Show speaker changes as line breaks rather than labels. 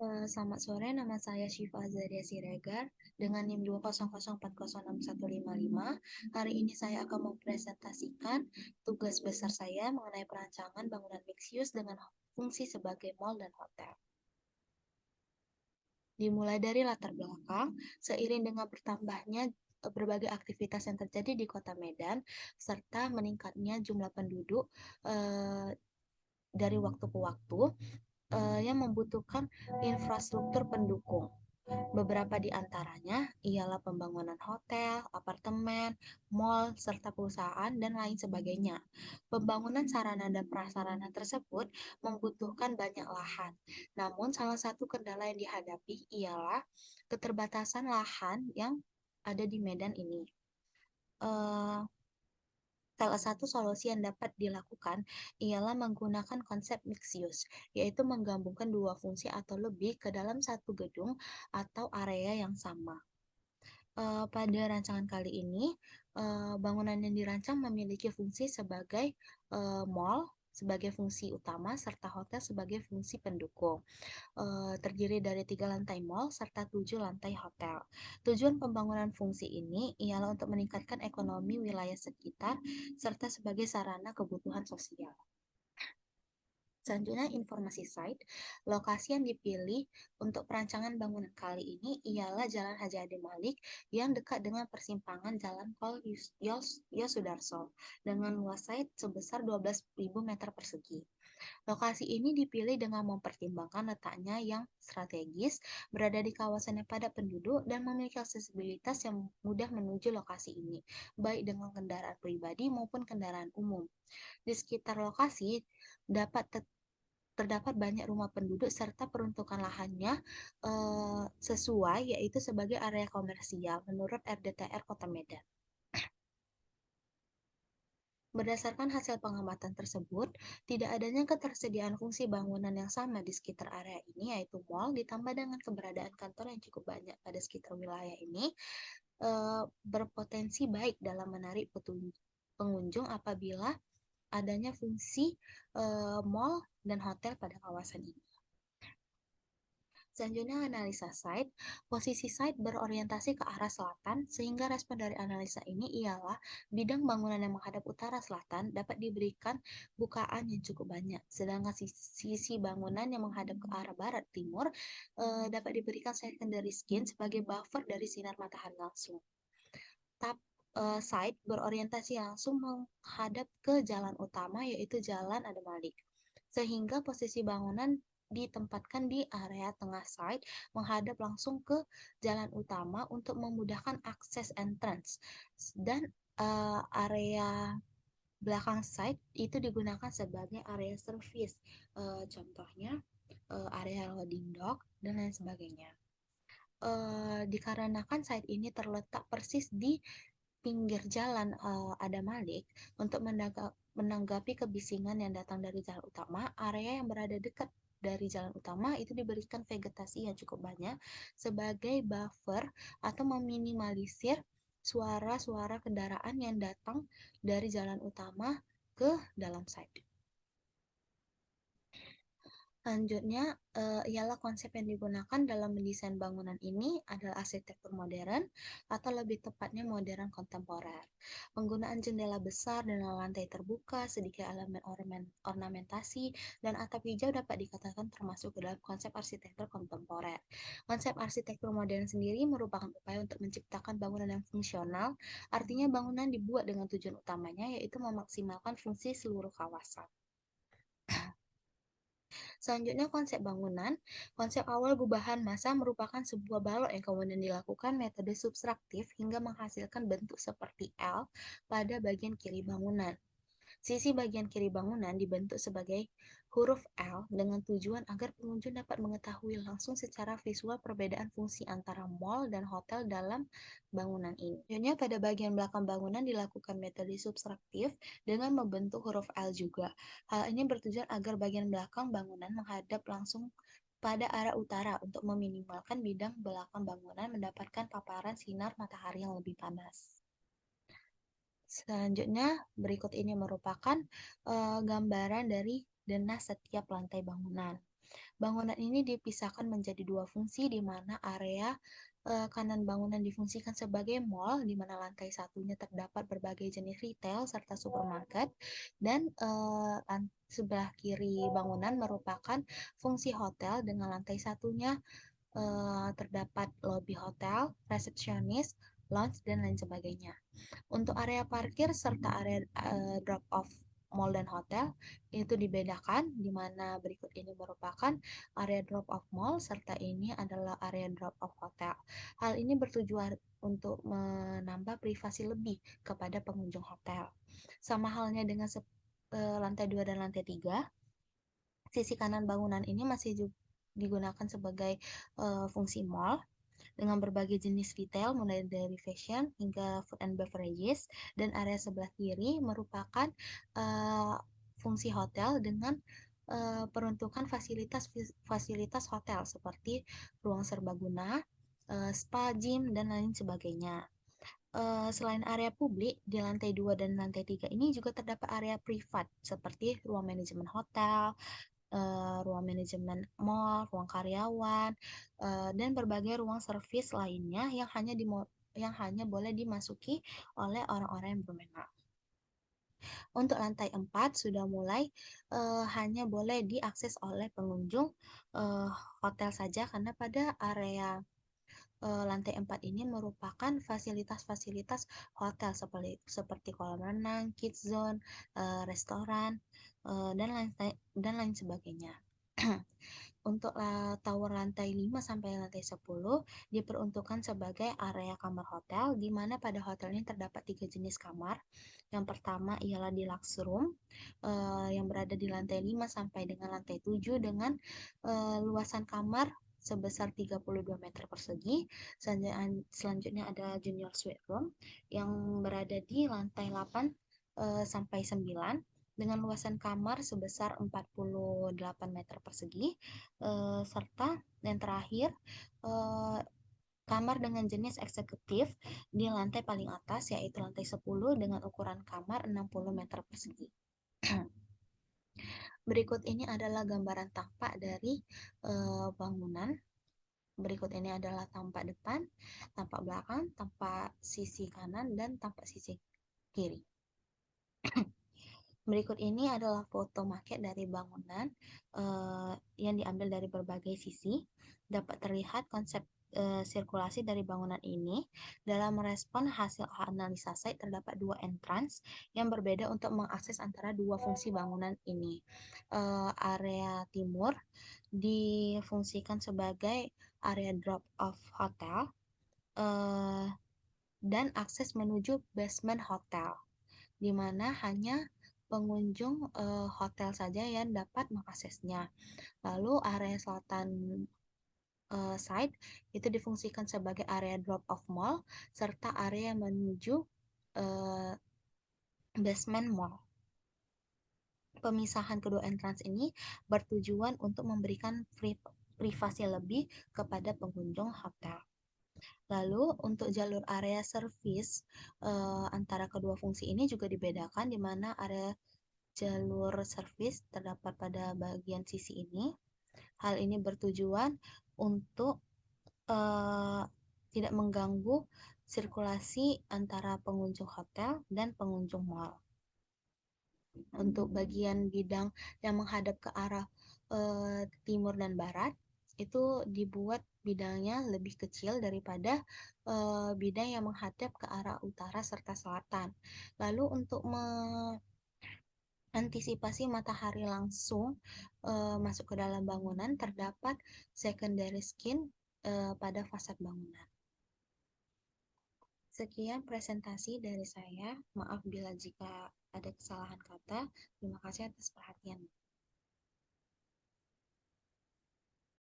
Selamat sore, nama saya Syifa Azaria Siregar dengan NIM 200406155. Hari ini saya akan mempresentasikan tugas besar saya mengenai perancangan bangunan mixed use dengan fungsi sebagai mall dan hotel. Dimulai dari latar belakang, seiring dengan bertambahnya berbagai aktivitas yang terjadi di Kota Medan, serta meningkatnya jumlah penduduk dari waktu ke waktu, yang membutuhkan infrastruktur pendukung. Beberapa di antaranya ialah pembangunan hotel, apartemen, mal, serta perusahaan, dan lain sebagainya. Pembangunan sarana dan prasarana tersebut membutuhkan banyak lahan. Namun, salah satu kendala yang dihadapi ialah keterbatasan lahan yang ada di Medan ini. Eh, Salah satu solusi yang dapat dilakukan ialah menggunakan konsep mixed use, yaitu menggabungkan dua fungsi atau lebih ke dalam satu gedung atau area yang sama. Pada rancangan kali ini, bangunan yang dirancang memiliki fungsi sebagai mall sebagai fungsi utama serta hotel sebagai fungsi pendukung. Terdiri dari 3 lantai mall serta 7 lantai hotel. Tujuan pembangunan fungsi ini ialah untuk meningkatkan ekonomi wilayah sekitar serta sebagai sarana kebutuhan sosial. Selanjutnya informasi site, lokasi yang dipilih untuk perancangan bangunan kali ini ialah Jalan Haji Ade Malik yang dekat dengan persimpangan Jalan Kol Yosudarso dengan luas site sebesar 12.000 meter persegi. Lokasi ini dipilih dengan mempertimbangkan letaknya yang strategis, berada di kawasan yang padat penduduk, dan memiliki aksesibilitas yang mudah menuju lokasi ini, baik dengan kendaraan pribadi maupun kendaraan umum. Di sekitar lokasi dapat terdapat banyak rumah penduduk serta peruntukan lahannya sesuai, yaitu sebagai area komersial menurut RDTR Kota Medan. Berdasarkan hasil pengamatan tersebut, tidak adanya ketersediaan fungsi bangunan yang sama di sekitar area ini, yaitu mal, ditambah dengan keberadaan kantor yang cukup banyak pada sekitar wilayah ini, berpotensi baik dalam menarik pengunjung apabila adanya fungsi mal dan hotel pada kawasan ini. Selanjutnya analisa site. Posisi site berorientasi ke arah selatan, sehingga respon dari analisa ini ialah bidang bangunan yang menghadap utara selatan dapat diberikan bukaan yang cukup banyak, sedangkan sisi bangunan yang menghadap ke arah barat timur dapat diberikan secondary skin sebagai buffer dari sinar matahari langsung. Site berorientasi langsung menghadap ke jalan utama, yaitu Jalan Ade Malik, sehingga posisi bangunan ditempatkan di area tengah site menghadap langsung ke jalan utama untuk memudahkan akses entrance, dan area belakang site itu digunakan sebagai area service, contohnya area loading dock dan lain sebagainya. Dikarenakan site ini terletak persis di pinggir jalan Ade Malik, untuk menanggapi kebisingan yang datang dari jalan utama, area yang berada dekat dari jalan utama itu diberikan vegetasi yang cukup banyak sebagai buffer atau meminimalisir suara-suara kendaraan yang datang dari jalan utama ke dalam site. Selanjutnya ialah konsep yang digunakan dalam mendesain bangunan ini adalah arsitektur modern atau lebih tepatnya modern kontemporer. Penggunaan jendela besar dan lantai terbuka, sedikit elemen ornamentasi, dan atap hijau dapat dikatakan termasuk ke dalam konsep arsitektur kontemporer. Konsep arsitektur modern sendiri merupakan upaya untuk menciptakan bangunan yang fungsional, artinya bangunan dibuat dengan tujuan utamanya yaitu memaksimalkan fungsi seluruh kawasan. Selanjutnya konsep bangunan. Konsep awal gubahan massa merupakan sebuah balok yang kemudian dilakukan metode subtraktif hingga menghasilkan bentuk seperti L pada bagian kiri bangunan. Sisi bagian kiri bangunan dibentuk sebagai huruf L dengan tujuan agar pengunjung dapat mengetahui langsung secara visual perbedaan fungsi antara mall dan hotel dalam bangunan ini. Selanjutnya pada bagian belakang bangunan dilakukan metode subtraktif dengan membentuk huruf L juga. Hal ini bertujuan agar bagian belakang bangunan menghadap langsung pada arah utara untuk meminimalkan bidang belakang bangunan mendapatkan paparan sinar matahari yang lebih panas. Selanjutnya, berikut ini merupakan gambaran dari denah setiap lantai bangunan. Bangunan ini dipisahkan menjadi dua fungsi di mana area kanan bangunan difungsikan sebagai mall, di mana lantai satunya terdapat berbagai jenis retail serta supermarket, dan sebelah kiri bangunan merupakan fungsi hotel dengan lantai satunya terdapat lobby hotel, resepsionis, lounge, dan lain sebagainya. Untuk area parkir serta area drop off mall dan hotel itu dibedakan di mana berikut ini merupakan area drop off mall serta ini adalah area drop off hotel. Hal ini bertujuan untuk menambah privasi lebih kepada pengunjung hotel. Sama halnya dengan lantai 2 dan lantai 3, sisi kanan bangunan ini masih digunakan sebagai fungsi mall dengan berbagai jenis retail mulai dari fashion hingga food and beverages, dan area sebelah kiri merupakan uh, fungsi hotel dengan peruntukan fasilitas hotel seperti ruang serbaguna, spa, gym, dan lain sebagainya. Selain area publik, di lantai 2 dan lantai 3 ini juga terdapat area privat seperti ruang manajemen hotel, ruang manajemen mall, ruang karyawan, dan berbagai ruang servis lainnya yang hanya boleh dimasuki oleh orang-orang yang berwenang. Untuk lantai 4 sudah mulai hanya boleh diakses oleh pengunjung uh, hotel saja karena pada area lantai 4 ini merupakan fasilitas-fasilitas hotel seperti kolam renang, kids zone, restoran, dan lain sebagainya. Untuk tower lantai 5 sampai lantai 10 diperuntukkan sebagai area kamar hotel, di mana pada hotel ini terdapat 3 jenis kamar. Yang pertama ialah deluxe room yang berada di lantai 5 sampai dengan lantai 7 dengan luasan kamar sebesar 32 meter persegi. Selanjutnya ada junior suite room yang berada di lantai 8 sampai 9 dengan luasan kamar sebesar 48 meter persegi, serta yang terakhir kamar dengan jenis eksekutif di lantai paling atas yaitu lantai 10 dengan ukuran kamar 60 meter persegi. Berikut ini adalah gambaran tampak dari bangunan. Berikut ini adalah tampak depan, tampak belakang, tampak sisi kanan, dan tampak sisi kiri. Berikut ini adalah foto maket dari bangunan yang diambil dari berbagai sisi. Dapat terlihat konsep sirkulasi dari bangunan ini. Dalam merespon hasil analisa site terdapat dua entrance yang berbeda untuk mengakses antara dua fungsi bangunan ini. Area timur difungsikan sebagai area drop off hotel dan akses menuju basement hotel, di mana hanya pengunjung hotel saja yang dapat mengaksesnya. Lalu area selatan side itu difungsikan sebagai area drop off mall serta area menuju basement mall. Pemisahan kedua entrance ini bertujuan untuk memberikan privasi lebih kepada pengunjung hotel. Lalu untuk jalur area service antara kedua fungsi ini juga dibedakan, di mana area jalur service terdapat pada bagian sisi ini. Hal ini bertujuan untuk tidak mengganggu sirkulasi antara pengunjung hotel dan pengunjung mall. Untuk bagian bidang yang menghadap ke arah timur dan barat itu dibuat bidangnya lebih kecil daripada bidang yang menghadap ke arah utara serta selatan. Lalu untuk antisipasi matahari langsung masuk ke dalam bangunan, terdapat secondary skin pada fasad bangunan. Sekian presentasi dari saya. Maaf bila jika ada kesalahan kata. Terima kasih atas perhatian.